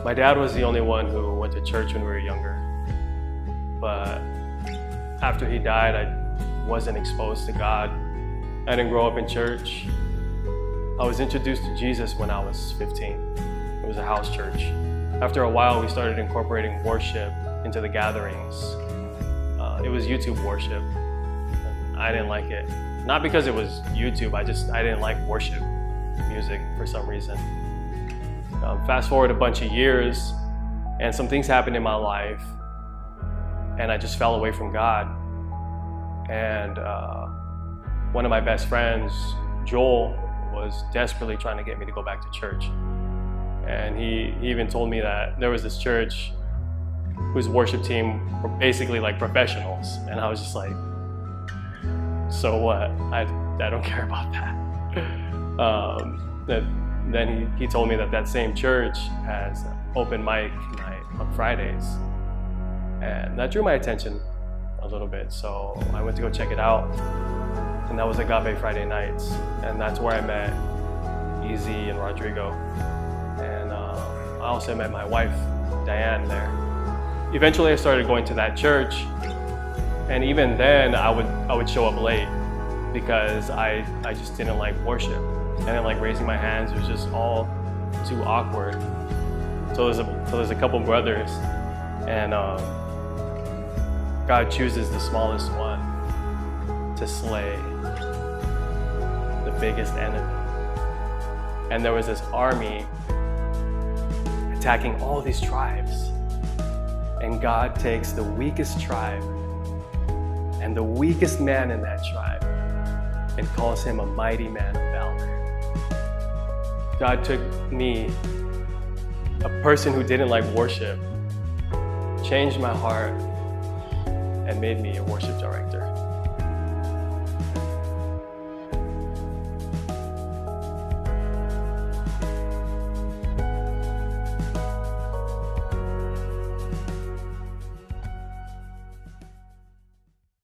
My dad was the only one who went to church when we were younger. But after he died, I wasn't exposed to God. I didn't grow up in church. I was introduced to Jesus when I was 15. It was a house church. After a while, we started incorporating worship into the gatherings. It was YouTube worship. I didn't like it. Not because it was YouTube, I didn't like worship music for some reason. Fast forward a bunch of years, and some things happened in my life, and I just fell away from God. And one of my best friends, Joel, was desperately trying to get me to go back to church. And he even told me that there was this church whose worship team were basically like professionals. And I was just like, so what? I don't care about that. Then he told me that same church has open mic night on Fridays. And that drew my attention a little bit. So I went to go check it out. And that was Agape Friday nights. And that's where I met Easy and Rodrigo. And I also met my wife, Diane, there. Eventually I started going to that church. And even then I would show up late because I just didn't like worship. I didn't like raising my hands. It was just all too awkward. So there's a couple brothers, and God chooses the smallest one to slay the biggest enemy. And there was this army attacking all these tribes. And God takes the weakest tribe and the weakest man in that tribe and calls him a mighty man of valor. God took me, a person who didn't like worship, changed my heart, and made me a worship director.